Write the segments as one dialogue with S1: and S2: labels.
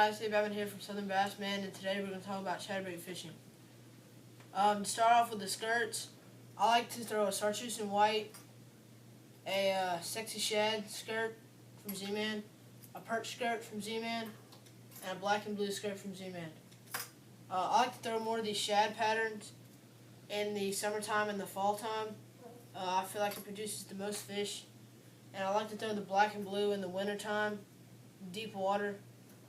S1: guys, Dave Evan here from Southern Bass Man, and today we're going to talk about chatterbait fishing. To start off with the skirts, I like to throw a chartreuse and white, a sexy shad skirt from Z-Man, a perch skirt from Z-Man, and a black and blue skirt from Z-Man. I like to throw more of these shad patterns in the summertime and the fall time. I feel like it produces the most fish, and I like to throw the black and blue in the wintertime, deep water.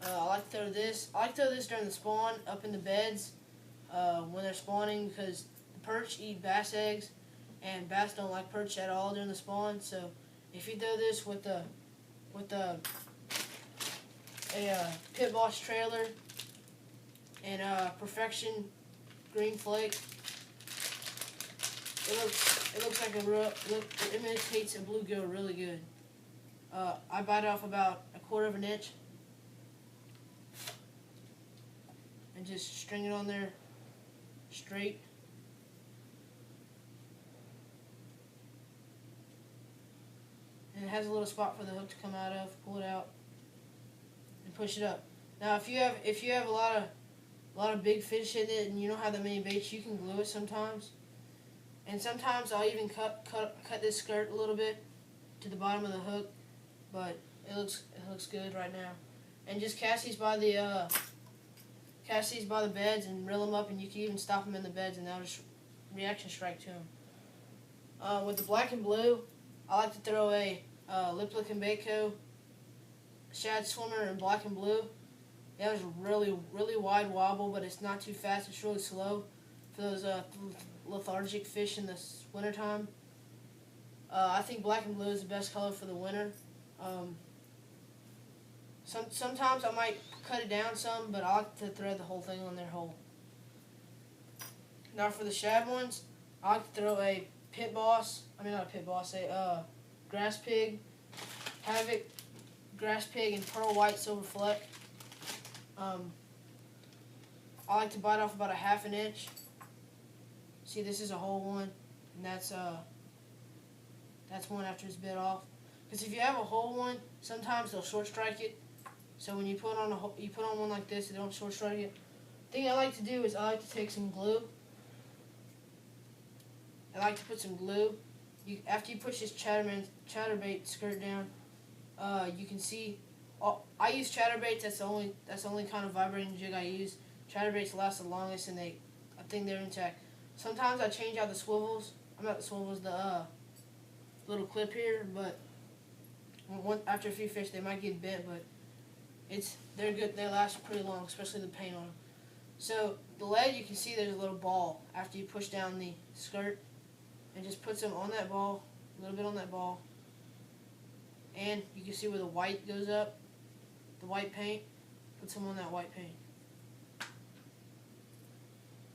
S1: I like to throw this. I like to throw this during the spawn up in the beds when they're spawning, because the perch eat bass eggs, and bass don't like perch at all during the spawn. So if you throw this with a Pit Boss trailer and Perfection green flake, it looks like it imitates a bluegill really good. I bite off about 1/4 of an inch. And just string it on there straight. And it has a little spot for the hook to come out of. Pull it out and push it up. Now, if you have a lot of big fish in it and you don't have that many baits, you can glue it sometimes. And sometimes I'll even cut this skirt a little bit to the bottom of the hook, but it looks good right now. And just cast these by the beds and reel them up, and you can even stop them in the beds, and they'll just reaction strike to them. With the black and blue, I like to throw a Lip-Lick and Baitco shad swimmer in black and blue. It has a really wide wobble, but it's not too fast. It's really slow for those lethargic fish in the wintertime. I think black and blue is the best color for the winter. Sometimes I might cut it down some, but I like to thread the whole thing on their hole. Now for the shad ones, I like to throw a Grass Pig, Havoc, Grass Pig, and Pearl White Silver Fleck. I like to bite off about 1/2 inch. See, this is a whole one, and that's one after it's bit off. Because if you have a whole one, sometimes they'll short strike it. So when you put on one like this, they don't short strike it. The thing I like to do is I like to take some glue. I like to put some glue. After you push this chatterbait skirt down, you can see. I use chatterbaits. That's the only kind of vibrating jig I use. Chatterbaits last the longest, and I think they're intact. Sometimes I change out the swivels. The little clip here, but after a few fish, they might get bent, but they're good. They last pretty long, especially the paint on them. So the lead, you can see there's a little ball after you push down the skirt, and just put some on that ball, a little bit on that ball, and you can see where the white goes up, the white paint. Put some on that white paint,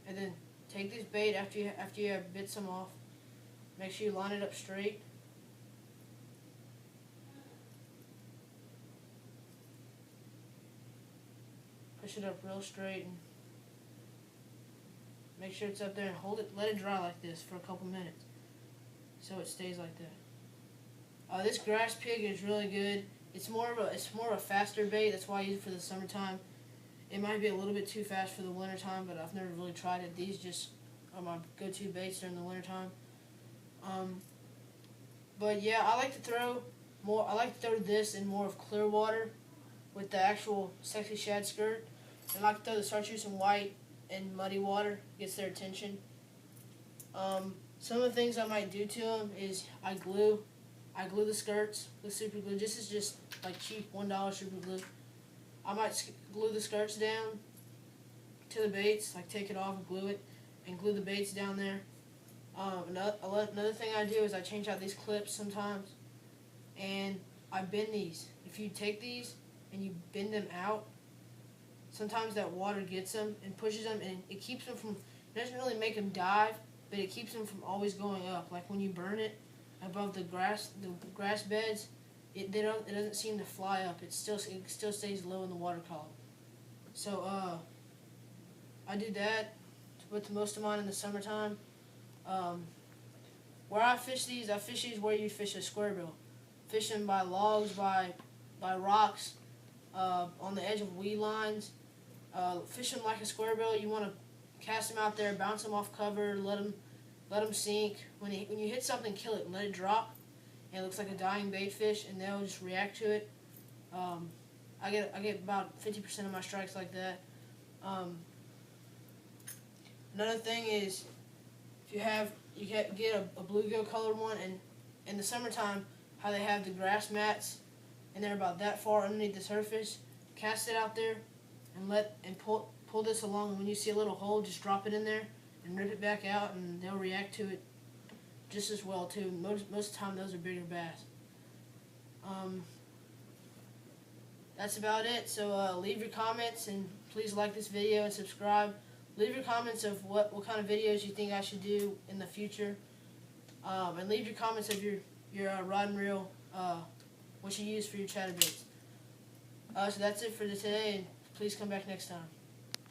S1: and then take this bait after you have bit some off. Make sure you line it up straight. Push it up real straight and make sure it's up there, and hold it. Let it dry like this for a couple minutes so it stays like that. This Grass Pig is really good. It's more of a faster bait. That's why I use it for the summertime. It might be a little bit too fast for the wintertime, but I've never really tried it. These just are my go-to baits during the wintertime. But yeah, I like to throw this in more of clear water with the actual sexy shad skirt. And I like to throw the chartreuse and white in muddy water. Gets their attention. Some of the things I might do to them is I glue the skirts with super glue. This is just like cheap $1 super glue. I might glue the skirts down to the baits, like take it off and glue it, and glue the baits down there. Another thing I do is I change out these clips sometimes, and I bend these. If you take these and you bend them out, sometimes that water gets them and pushes them, and it keeps them from. It doesn't really make them dive, but it keeps them from always going up. Like when you burn it above the grass beds, it doesn't seem to fly up. It still stays low in the water column. So I do that with most of mine in the summertime. Where I fish these where you fish a square bill. Fish them by logs, by rocks, on the edge of weed lines. Fish them like a square bill. You want to cast them out there, bounce them off cover, let them sink. When you hit something, kill it, let it drop. And it looks like a dying bait fish, and they'll just react to it. I get about 50% of my strikes like that. Another thing is, if you get a bluegill colored one, and in the summertime, how they have the grass mats, and they're about that far underneath the surface. Cast it out there, and pull this along. And when you see a little hole, just drop it in there and rip it back out, and they'll react to it just as well too. Most of the time, those are bigger bass. That's about it. So leave your comments, and please like this video and subscribe. Leave your comments of what kind of videos you think I should do in the future, and leave your comments of your rod and reel, what you use for your chatterbaits. So that's it for today, and please come back next time.